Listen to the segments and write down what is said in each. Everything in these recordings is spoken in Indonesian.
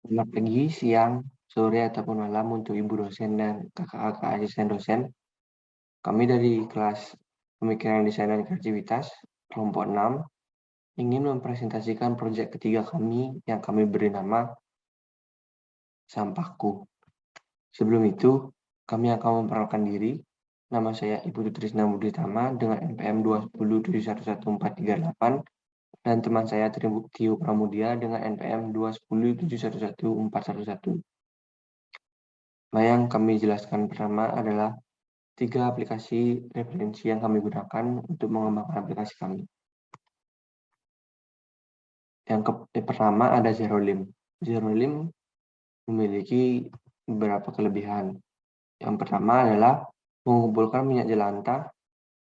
Selamat pagi, siang, sore, ataupun malam untuk Ibu dosen dan kakak-kakak asisten dosen. Kami dari kelas Pemikiran Desain dan Kreativitas, kelompok 6, ingin mempresentasikan proyek ketiga kami yang kami beri nama Sampahku. Sebelum itu, kami akan memperkenalkan diri. Nama saya Ibu Trisna Buditama dengan NPM 210711438 dan teman saya Tio Pramudia dengan NPM 210711411. Yang kami jelaskan pertama adalah 3 aplikasi referensi yang kami gunakan untuk mengembangkan aplikasi kami. Yang pertama ada Zerolim. Zerolim memiliki beberapa kelebihan. Yang pertama adalah mengumpulkan minyak jelantah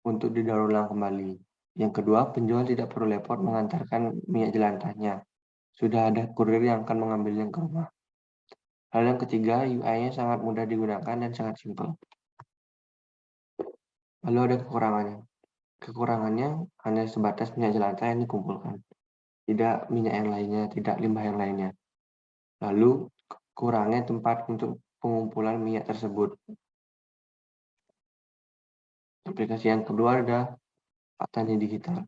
untuk didaur ulang kembali. Yang kedua, penjual tidak perlu repot mengantarkan minyak jelantahnya. Sudah ada kurir yang akan mengambilnya ke rumah. Hal yang ketiga, UI-nya sangat mudah digunakan dan sangat simpel. Lalu ada kekurangannya. Kekurangannya hanya sebatas minyak jelantah yang dikumpulkan, tidak minyak yang lainnya, tidak limbah yang lainnya. Lalu kurangnya tempat untuk pengumpulan minyak tersebut. Aplikasi yang kedua ada Pak Tani Digital.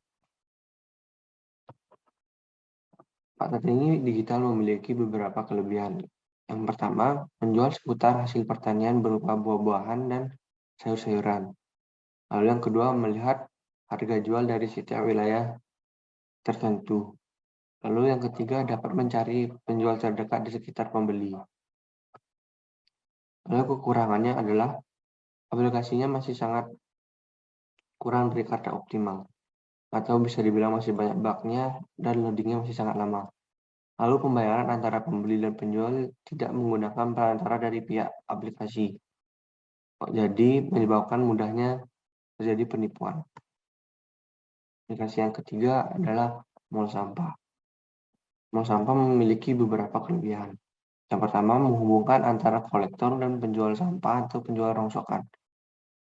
Pak Tani Digital memiliki beberapa kelebihan. Yang pertama, menjual seputar hasil pertanian berupa buah-buahan dan sayur-sayuran. Lalu yang kedua, melihat harga jual dari setiap wilayah tertentu. Lalu yang ketiga, dapat mencari penjual terdekat di sekitar pembeli. Lalu kekurangannya adalah aplikasinya masih sangat kurang dari kata optimal, atau bisa dibilang masih banyak bug-nya dan loading-nya masih sangat lama. Lalu pembayaran antara pembeli dan penjual tidak menggunakan perantara dari pihak aplikasi. Jadi menyebabkan mudahnya terjadi penipuan. Aplikasi yang ketiga adalah Mall Sampah. Mall Sampah memiliki beberapa kelebihan. Yang pertama, menghubungkan antara kolektor dan penjual sampah atau penjual rongsokan.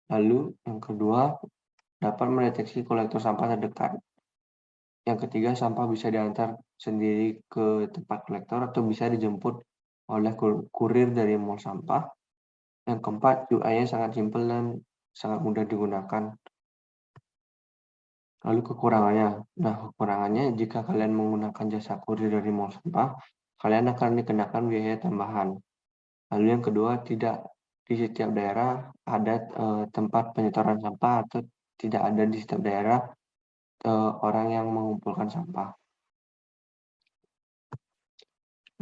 Lalu yang kedua, dapat mendeteksi kolektor sampah terdekat. Yang ketiga, sampah bisa diantar sendiri ke tempat kolektor atau bisa dijemput oleh kurir dari mall sampah. Yang keempat, UI-nya sangat simpel dan sangat mudah digunakan. Lalu kekurangannya. Nah, kekurangannya jika kalian menggunakan jasa kurir dari mall sampah, kalian akan dikenakan biaya tambahan. Lalu yang kedua, tidak di setiap daerah ada tempat penyetoran sampah atau tidak ada di setiap daerah orang yang mengumpulkan sampah.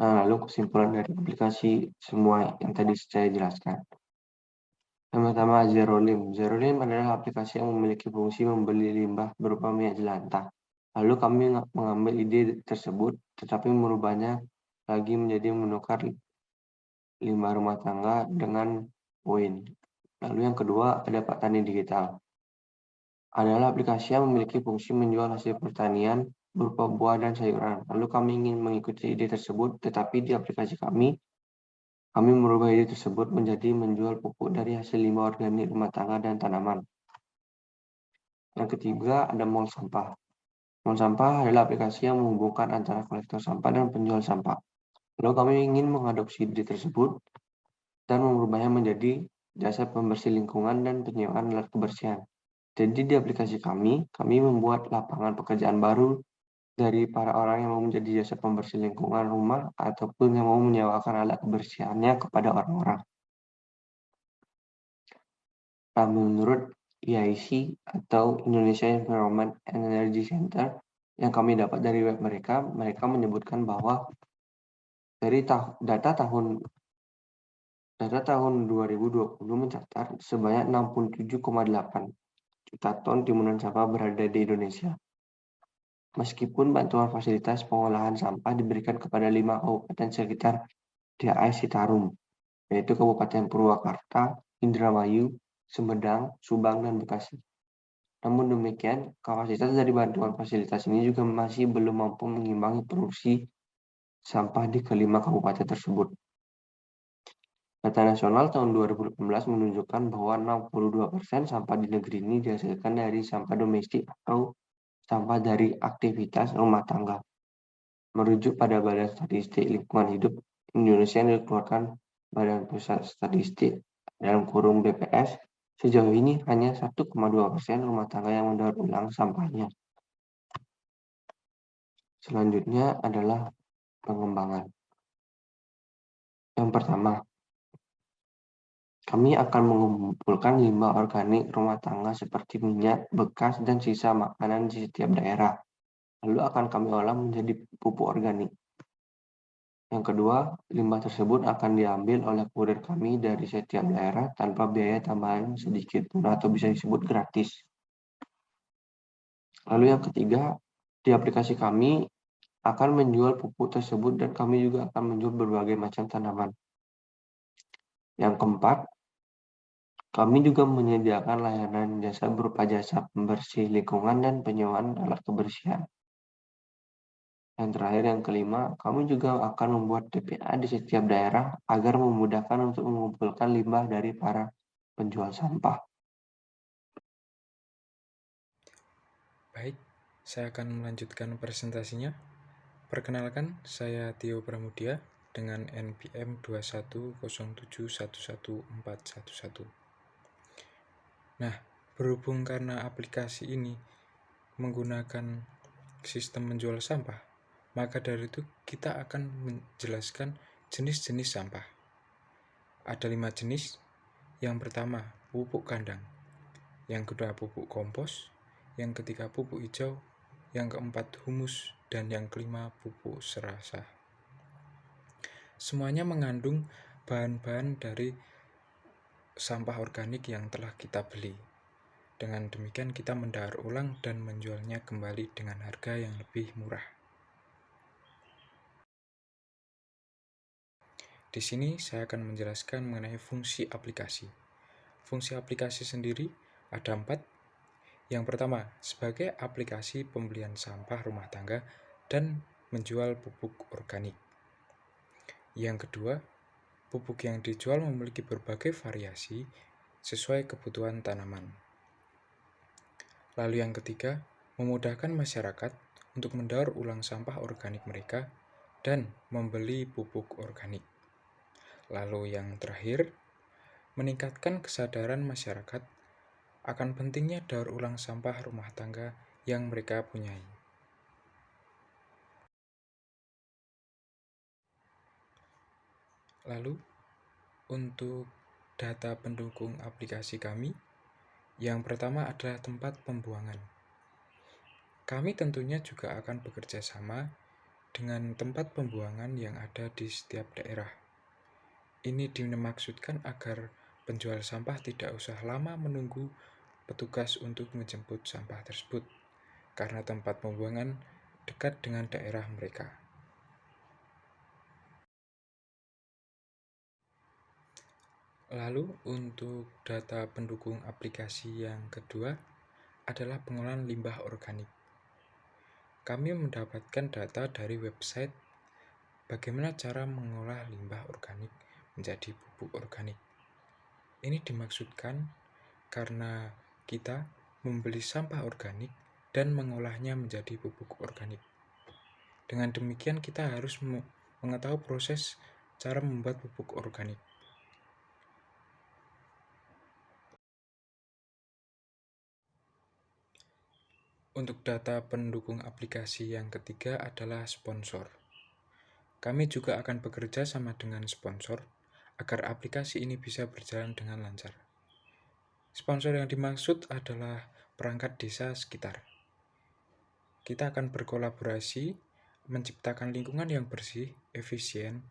Nah, lalu kesimpulan dari aplikasi semua yang tadi saya jelaskan. Yang pertama, Zerolim. Zerolim adalah aplikasi yang memiliki fungsi membeli limbah berupa minyak jelantah. Lalu kami mengambil ide tersebut, tetapi merubahnya lagi menjadi menukar limbah rumah tangga dengan poin. Lalu yang kedua, ada Pak Tani Digital. Adalah aplikasi yang memiliki fungsi menjual hasil pertanian berupa buah dan sayuran. Lalu kami ingin mengikuti ide tersebut, tetapi di aplikasi kami merubah ide tersebut menjadi menjual pupuk dari hasil limbah organik rumah tangga dan tanaman. Yang ketiga, ada Mall Sampah. Mall Sampah adalah aplikasi yang menghubungkan antara kolektor sampah dan penjual sampah. Lalu kami ingin mengadopsi ide tersebut dan merubahnya menjadi jasa pembersih lingkungan dan penyewaan alat kebersihan. Jadi di aplikasi kami membuat lapangan pekerjaan baru dari para orang yang mau menjadi jasa pembersih lingkungan rumah ataupun yang mau menyewakan alat kebersihannya kepada orang-orang. Nah, menurut EIC atau Indonesia Environment and Energy Center yang kami dapat dari web mereka menyebutkan bahwa dari data tahun 2020 mencatat sebanyak 67,8 juta ton timunan sampah berada di Indonesia. Meskipun bantuan fasilitas pengolahan sampah diberikan kepada 5 kabupaten sekitar DAI Citarum, yaitu Kabupaten Purwakarta, Indramayu, Sumedang, Subang, dan Bekasi. Namun demikian, kapasitas dari bantuan fasilitas ini juga masih belum mampu mengimbangi produksi sampah di kelima kabupaten tersebut. Data nasional tahun 2018 menunjukkan bahwa 62% sampah di negeri ini dihasilkan dari sampah domestik atau sampah dari aktivitas rumah tangga. Merujuk pada Badan Statistik Lingkungan Hidup Indonesia yang dikeluarkan Badan Pusat Statistik (BPS), sejauh ini hanya 1,2% rumah tangga yang mendaur ulang sampahnya. Selanjutnya adalah pengembangan. Yang pertama, kami akan mengumpulkan limbah organik rumah tangga seperti minyak, bekas, dan sisa makanan di setiap daerah. Lalu akan kami olah menjadi pupuk organik. Yang kedua, limbah tersebut akan diambil oleh kurir kami dari setiap daerah tanpa biaya tambahan sedikit pun atau bisa disebut gratis. Lalu yang ketiga, di aplikasi kami akan menjual pupuk tersebut dan kami juga akan menjual berbagai macam tanaman. Yang keempat, kami juga menyediakan layanan jasa berupa jasa pembersih lingkungan dan penyewaan alat kebersihan. Yang terakhir, yang kelima, kami juga akan membuat TPA di setiap daerah agar memudahkan untuk mengumpulkan limbah dari para penjual sampah. Baik, saya akan melanjutkan presentasinya. Perkenalkan, saya Tio Pramudia dengan NPM 210711411. Nah, berhubung karena aplikasi ini menggunakan sistem menjual sampah, maka dari itu kita akan menjelaskan jenis-jenis sampah. Ada 5 jenis. Yang pertama, pupuk kandang. Yang kedua, pupuk kompos. Yang ketiga, pupuk hijau. Yang keempat, humus. Dan yang kelima, pupuk serasa. Semuanya mengandung bahan-bahan dari sampah organik yang telah kita beli. Dengan demikian kita mendaur ulang dan menjualnya kembali dengan harga yang lebih murah. Di sini saya akan menjelaskan mengenai fungsi aplikasi. Fungsi aplikasi sendiri ada 4. Yang pertama, sebagai aplikasi pembelian sampah rumah tangga dan menjual pupuk organik. Yang kedua, pupuk yang dijual memiliki berbagai variasi sesuai kebutuhan tanaman. Lalu yang ketiga, memudahkan masyarakat untuk mendaur ulang sampah organik mereka dan membeli pupuk organik. Lalu yang terakhir, meningkatkan kesadaran masyarakat akan pentingnya daur ulang sampah rumah tangga yang mereka punyai. Lalu, untuk data pendukung aplikasi kami, yang pertama adalah tempat pembuangan. Kami tentunya juga akan bekerja sama dengan tempat pembuangan yang ada di setiap daerah. Ini dimaksudkan agar penjual sampah tidak usah lama menunggu petugas untuk menjemput sampah tersebut, karena tempat pembuangan dekat dengan daerah mereka. Lalu untuk data pendukung aplikasi yang kedua adalah pengolahan limbah organik. Kami mendapatkan data dari website bagaimana cara mengolah limbah organik menjadi pupuk organik. Ini dimaksudkan karena kita membeli sampah organik dan mengolahnya menjadi pupuk organik. Dengan demikian kita harus mengetahui proses cara membuat pupuk organik. Untuk data pendukung aplikasi yang ketiga adalah sponsor. Kami juga akan bekerja sama dengan sponsor agar aplikasi ini bisa berjalan dengan lancar. Sponsor yang dimaksud adalah perangkat desa sekitar. Kita akan berkolaborasi menciptakan lingkungan yang bersih, efisien,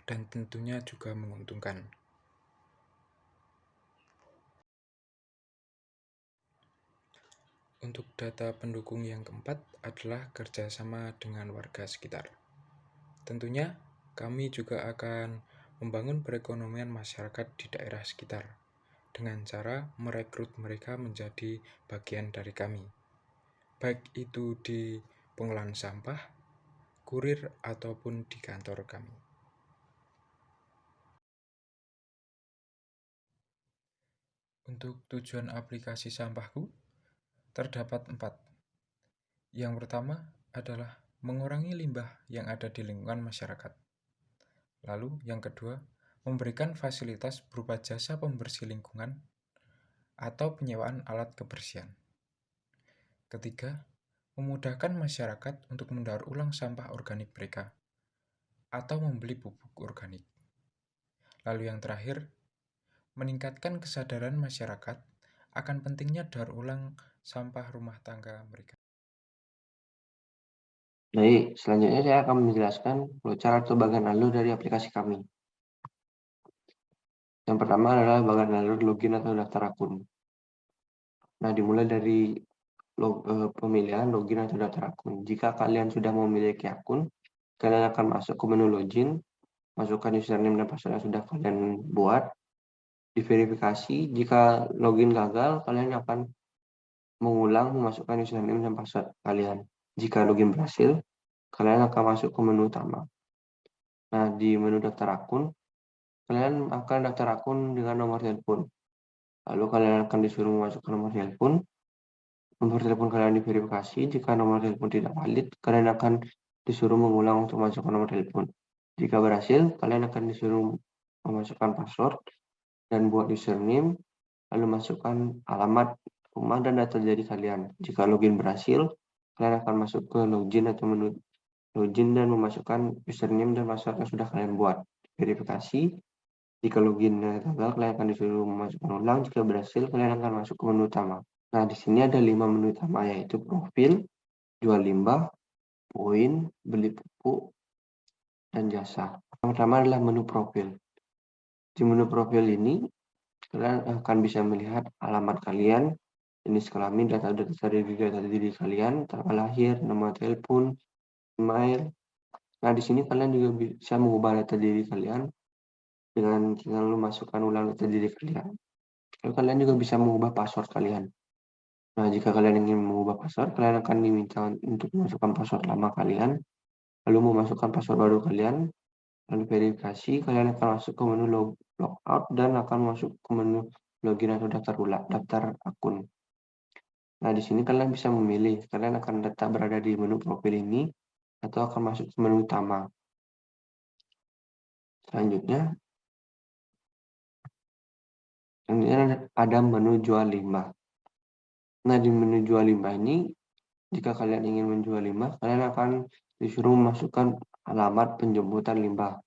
dan tentunya juga menguntungkan. Untuk data pendukung yang keempat adalah kerjasama dengan warga sekitar. Tentunya kami juga akan membangun perekonomian masyarakat di daerah sekitar dengan cara merekrut mereka menjadi bagian dari kami, baik itu di pengolahan sampah, kurir, ataupun di kantor kami. Untuk tujuan aplikasi sampahku, terdapat 4. Yang pertama adalah mengurangi limbah yang ada di lingkungan masyarakat. Lalu yang kedua, memberikan fasilitas berupa jasa pembersih lingkungan atau penyewaan alat kebersihan. Ketiga, memudahkan masyarakat untuk mendaur ulang sampah organik mereka atau membeli pupuk organik. Lalu yang terakhir, meningkatkan kesadaran masyarakat akan pentingnya daur ulang sampah rumah tangga mereka. Baik, selanjutnya saya akan menjelaskan flowchart atau bagian alur dari aplikasi kami. Yang pertama adalah bagian alur login atau daftar akun. Nah, dimulai dari pemilihan login atau daftar akun. Jika kalian sudah memiliki akun, kalian akan masuk ke menu login, masukkan username dan password yang sudah kalian buat, diverifikasi. Jika login gagal, kalian akan mengulang memasukkan username dan password kalian. Jika login berhasil, kalian akan masuk ke menu utama. Nah, di menu daftar akun, kalian akan daftar akun dengan nomor telepon. Lalu kalian akan disuruh memasukkan nomor telepon. Nomor telepon kalian diverifikasi. Jika nomor telepon tidak valid, kalian akan disuruh mengulang untuk masukkan nomor telepon. Jika berhasil, kalian akan disuruh memasukkan password dan buat username, lalu masukkan alamat rumah dan data diri kalian. Jika login berhasil, kalian akan masuk ke login atau menu login dan memasukkan username dan password yang sudah kalian buat. Verifikasi. Jika loginnya gagal, kalian akan disuruh memasukkan ulang. Jika berhasil, kalian akan masuk ke menu utama. Nah, di sini ada 5 menu utama, yaitu profil, jual limbah, poin, beli pupuk, dan jasa. Yang pertama adalah menu profil. Di menu profil ini, kalian akan bisa melihat alamat kalian, jenis kelamin, data diri kalian, tanggal lahir, nomor telepon, email. Nah, di sini kalian juga bisa mengubah data diri kalian dengan tinggal memasukkan ulang data diri kalian. Lalu kalian juga bisa mengubah password kalian. Nah, jika kalian ingin mengubah password, kalian akan diminta untuk memasukkan password lama kalian, lalu memasukkan password baru kalian, lalu verifikasi, kalian akan masuk ke menu logout dan akan masuk ke menu login atau daftar akun. Nah, di sini kalian bisa memilih, kalian akan tetap berada di menu profil ini atau akan masuk ke menu utama. Selanjutnya ada menu jual limbah. Nah, di menu jual limbah ini, jika kalian ingin menjual limbah, kalian akan disuruh memasukkan alamat penjemputan limbah.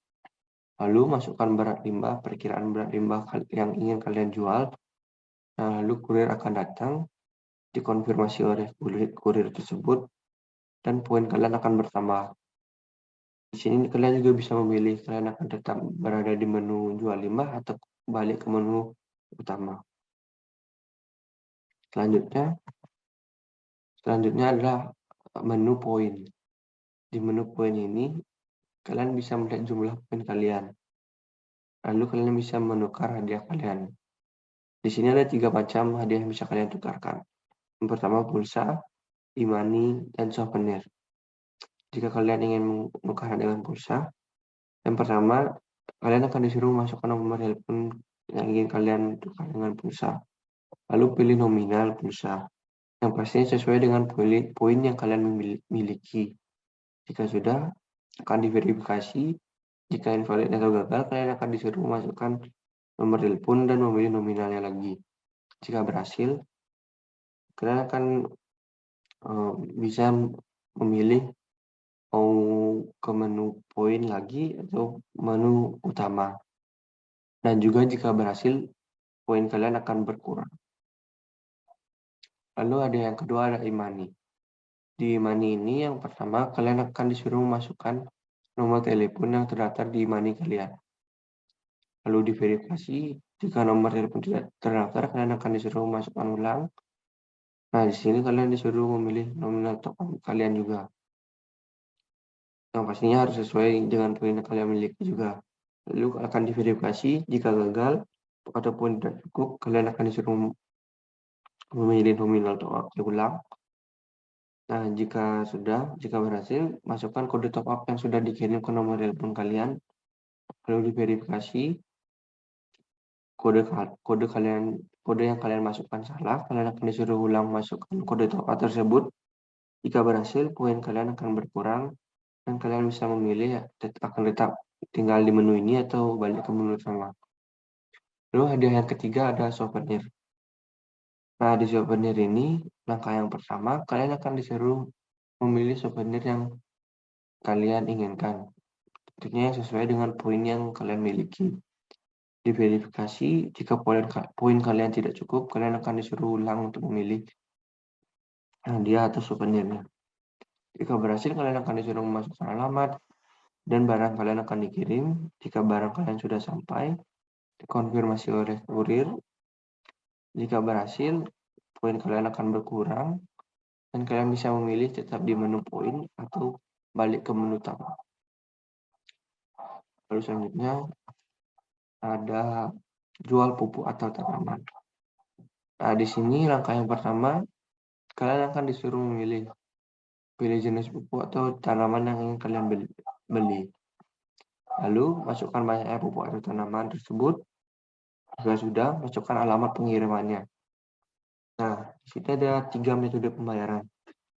Lalu masukkan berat limbah, perkiraan berat limbah yang ingin kalian jual. Nah, lalu kurir akan datang, dikonfirmasi oleh kurir tersebut, dan poin kalian akan bertambah. Di sini kalian juga bisa memilih, kalian akan tetap berada di menu jual limbah atau balik ke menu utama. Selanjutnya adalah menu poin. Di menu poin ini, kalian bisa melihat jumlah poin kalian. Lalu kalian bisa menukar hadiah kalian. Di sini ada 3 macam hadiah yang bisa kalian tukarkan. Yang pertama pulsa, e-money, dan souvenir. Jika kalian ingin menukar dengan pulsa, yang pertama kalian akan disuruh masukkan nomor telepon yang ingin kalian tukar dengan pulsa. Lalu pilih nominal pulsa, yang pastinya sesuai dengan poin yang kalian miliki. Jika sudah, akan diverifikasi. Jika invalid atau gagal, kalian akan disuruh memasukkan nomor telepon dan memilih nominalnya lagi. Jika berhasil, kalian akan bisa memilih mau ke menu poin lagi atau menu utama. Dan juga jika berhasil, poin kalian akan berkurang. Lalu ada yang kedua, ada e-money. Di e-money ini yang pertama, kalian akan disuruh memasukkan nomor telepon yang terdaftar di e-money kalian. Lalu diverifikasi, jika nomor telepon tidak terdaftar, kalian akan disuruh memasukkan ulang. Nah, di sini kalian disuruh memilih nominal top up kalian juga. Yang pastinya harus sesuai dengan poin yang kalian miliki juga. Lalu akan diverifikasi, jika gagal ataupun tidak cukup, kalian akan disuruh memilih nominal top up ulang. Nah, jika berhasil, masukkan kode top up yang sudah dikirim ke nomor telepon kalian, lalu diverifikasi, kode yang kalian masukkan salah, kalian akan disuruh ulang masukkan kode top up tersebut. Jika berhasil, poin kalian akan berkurang dan kalian bisa memilih akan tetap tinggal di menu ini atau balik ke menu utama. Lalu hadiah yang ketiga ada souvenir. Nah, di souvenir ini, langkah yang pertama, kalian akan disuruh memilih souvenir yang kalian inginkan. Tentunya yang sesuai dengan poin yang kalian miliki. Diverifikasi, jika poin kalian tidak cukup, kalian akan disuruh ulang untuk memilih hadiah atau souvenirnya. Jika berhasil, kalian akan disuruh memasukkan alamat dan barang kalian akan dikirim. Jika barang kalian sudah sampai, dikonfirmasi oleh kurir. Jika berhasil, poin kalian akan berkurang dan kalian bisa memilih tetap di menu poin atau balik ke menu utama. Lalu selanjutnya ada jual pupuk atau tanaman. Nah, di sini langkah yang pertama, kalian akan disuruh pilih jenis pupuk atau tanaman yang ingin kalian beli. Lalu masukkan banyaknya pupuk atau tanaman tersebut. Jika sudah, masukkan alamat pengirimannya. Nah, di sini ada 3 metode pembayaran.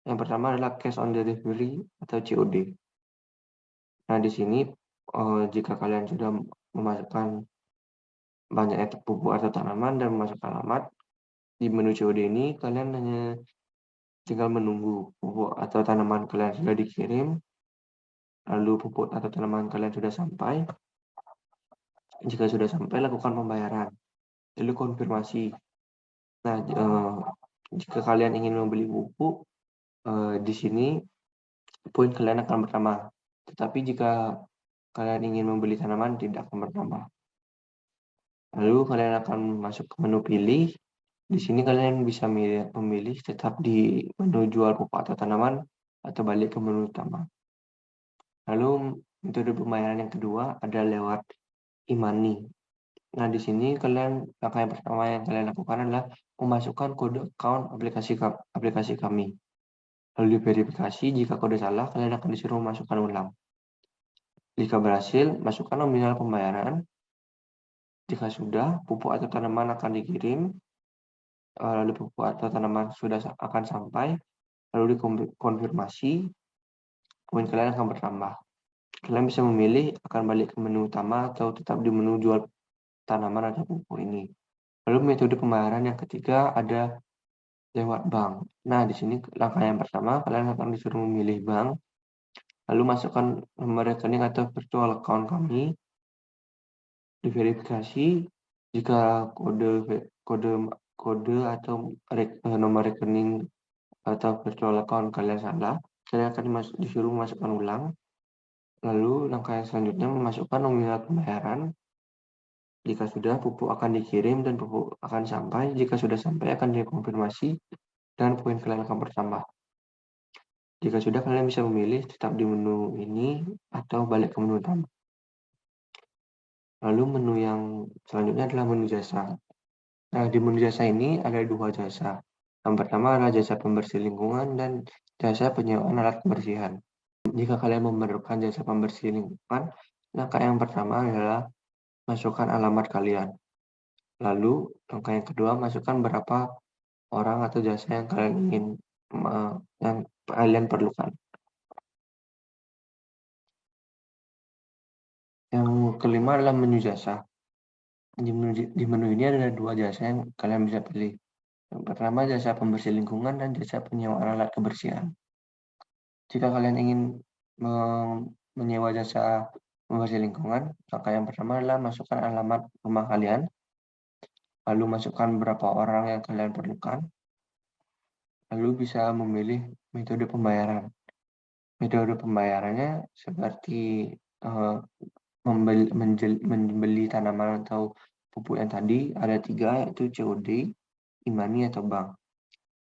Yang pertama adalah cash on delivery atau COD. Nah, di sini jika kalian sudah memasukkan banyaknya pupuk atau tanaman dan memasukkan alamat, di menu COD ini kalian hanya tinggal menunggu pupuk atau tanaman kalian sudah dikirim, lalu pupuk atau tanaman kalian sudah sampai. Jika sudah sampai, lakukan pembayaran. Lalu konfirmasi. Nah, jika kalian ingin membeli pupuk, di sini poin kalian akan bertambah. Tetapi jika kalian ingin membeli tanaman, tidak akan bertambah. Lalu kalian akan masuk ke menu pilih. Di sini kalian bisa memilih tetap di menu jual pupuk atau tanaman atau balik ke menu utama. Lalu metode pembayaran yang kedua ada lewat e-money. Nah, di sini langkah yang pertama yang kalian lakukan adalah memasukkan kode account aplikasi kami. Lalu diverifikasi, jika kode salah, kalian akan disuruh memasukkan ulang. Jika berhasil, masukkan nominal pembayaran. Jika sudah, pupuk atau tanaman akan dikirim. Lalu pupuk atau tanaman sudah akan sampai. Lalu dikonfirmasi, poin kalian akan bertambah. Kalian bisa memilih akan balik ke menu utama atau tetap di menu jual tanaman atau pupuk ini. Lalu metode pembayaran yang ketiga ada lewat bank. Nah, di sini langkah yang pertama, kalian akan disuruh memilih bank, lalu masukkan nomor rekening atau virtual account kami, diverifikasi, jika kode atau nomor rekening atau virtual account kalian salah, kalian akan disuruh memasukkan ulang. Lalu langkah yang selanjutnya memasukkan nominal pembayaran. Jika sudah, pupuk akan dikirim dan pupuk akan sampai. Jika sudah sampai, akan dikonfirmasi dan poin kalian akan bertambah. Jika sudah, kalian bisa memilih tetap di menu ini atau balik ke menu utama. Lalu menu yang selanjutnya adalah menu jasa. Nah, di menu jasa ini ada 2 jasa. Yang pertama adalah jasa pembersih lingkungan dan jasa penyewaan alat kebersihan. Jika kalian memerlukan jasa pembersih lingkungan, langkah yang pertama adalah masukkan alamat kalian. Lalu, langkah yang kedua, masukkan berapa orang atau jasa yang kalian perlukan. Yang kelima adalah menu jasa. Di menu ini ada 2 jasa yang kalian bisa pilih. Yang pertama jasa pembersih lingkungan dan jasa penyewaan alat kebersihan. Jika kalian ingin menyewa jasa pembersih lingkungan, langkah yang pertama adalah masukkan alamat rumah kalian, lalu masukkan berapa orang yang kalian perlukan, lalu bisa memilih metode pembayaran. Metode pembayarannya seperti membeli tanaman atau pupuk yang tadi ada 3, yaitu COD, e-money atau bank.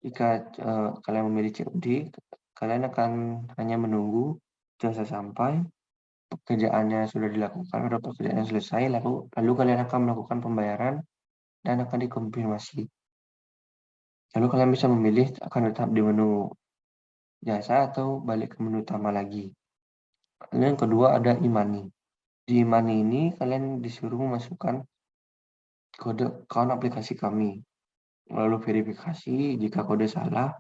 Jika kalian memilih COD, kalian akan hanya menunggu jasa sampai, pekerjaannya sudah dilakukan atau pekerjaannya selesai, lalu kalian akan melakukan pembayaran dan akan dikonfirmasi. Lalu kalian bisa memilih akan tetap di menu jasa atau balik ke menu utama lagi. Lalu yang kedua ada e-money. Di e-money ini kalian disuruh memasukkan kode account aplikasi kami. Lalu verifikasi, jika kode salah,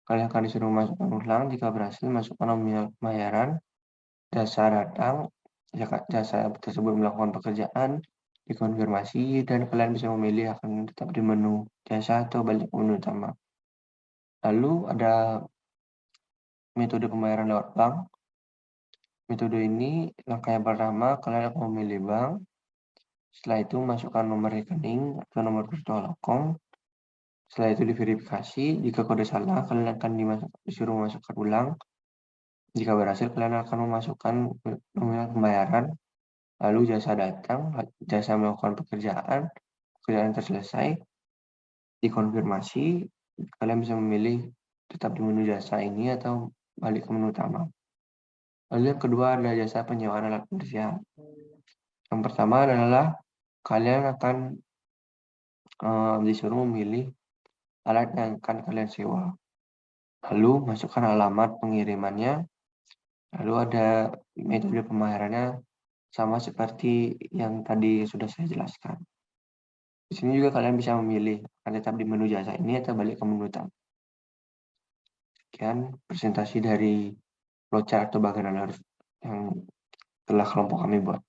kalian akan disuruh masukkan ulang. Jika berhasil, masukkan nominal pembayaran, dasar datang, jasa tersebut melakukan pekerjaan, dikonfirmasi, dan kalian bisa memilih akan tetap di menu jasa atau balik ke menu utama. Lalu ada metode pembayaran lewat bank. Metode ini, langkah yang pertama, kalian akan memilih bank. Setelah itu, masukkan nomor rekening atau nomor virtual account. Setelah itu diverifikasi. Jika kode salah, kalian akan disuruh masukkan ulang. Jika berhasil, kalian akan memasukkan nominal pembayaran. Lalu jasa datang, jasa melakukan pekerjaan terselesai, dikonfirmasi. Kalian bisa memilih tetap di menu jasa ini atau balik ke menu utama. Lalu yang kedua adalah jasa penyewaan alat pembersihan. Yang pertama adalah kalian akan disuruh memilih alat yang akan kalian sewa. Lalu masukkan alamat pengirimannya. Lalu ada metode pembayarannya sama seperti yang tadi sudah saya jelaskan. Di sini juga kalian bisa memilih akan tetap di menu jasa ini atau balik ke menu utama. Sekian presentasi dari flowchart atau bagan analis yang telah kelompok kami buat.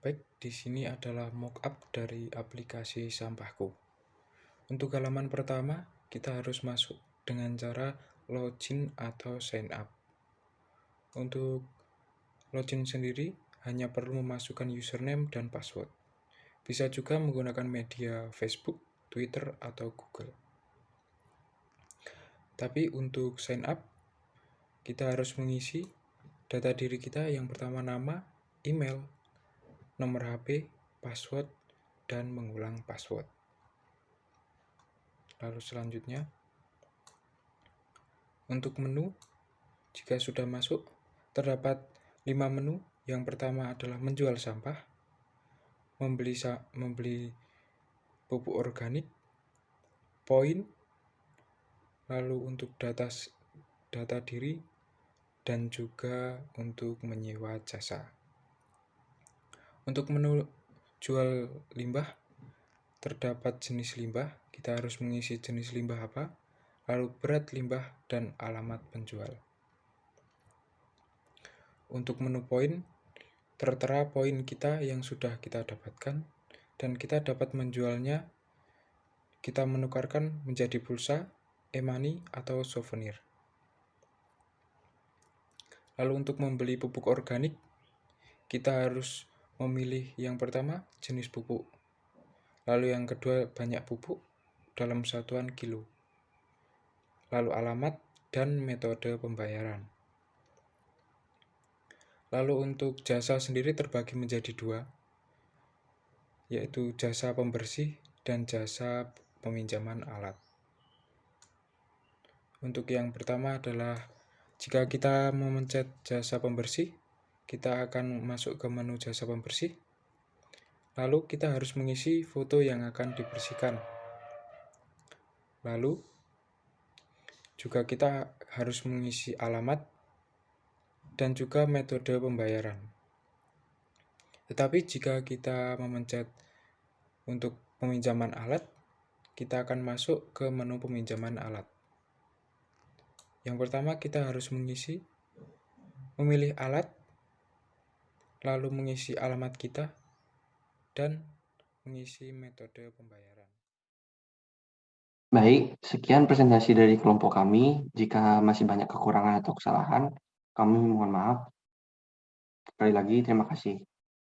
Baik, di sini adalah mockup dari aplikasi sampahku. Untuk halaman pertama, kita harus masuk dengan cara login atau sign up. Untuk login sendiri, hanya perlu memasukkan username dan password. Bisa juga menggunakan media Facebook, Twitter, atau Google. Tapi untuk sign up, kita harus mengisi data diri kita, yang pertama nama, email, nomor HP, password, dan mengulang password. Lalu selanjutnya, untuk menu, jika sudah masuk, terdapat 5 menu. Yang pertama adalah menjual sampah, membeli pupuk organik, poin, lalu untuk data diri, dan juga untuk menyewa jasa. Untuk menu jual limbah, terdapat jenis limbah, kita harus mengisi jenis limbah apa, lalu berat limbah, dan alamat penjual. Untuk menu poin, tertera poin kita yang sudah kita dapatkan, dan kita dapat menjualnya, kita menukarkan menjadi pulsa, e-money, atau souvenir. Lalu untuk membeli pupuk organik, kita harus memilih yang pertama jenis pupuk, lalu yang kedua banyak pupuk dalam satuan kilo, lalu alamat dan metode pembayaran. Lalu untuk jasa sendiri terbagi menjadi 2, yaitu jasa pembersih dan jasa peminjaman alat. Untuk yang pertama adalah jika kita memencet jasa pembersih, kita akan masuk ke menu jasa pembersih. Lalu kita harus mengisi foto yang akan dibersihkan. Lalu juga kita harus mengisi alamat dan juga metode pembayaran. Tetapi jika kita memencet untuk peminjaman alat, kita akan masuk ke menu peminjaman alat. Yang pertama kita harus memilih alat, lalu mengisi alamat kita, dan mengisi metode pembayaran. Baik, sekian presentasi dari kelompok kami. Jika masih banyak kekurangan atau kesalahan, kami mohon maaf. Sekali lagi, terima kasih.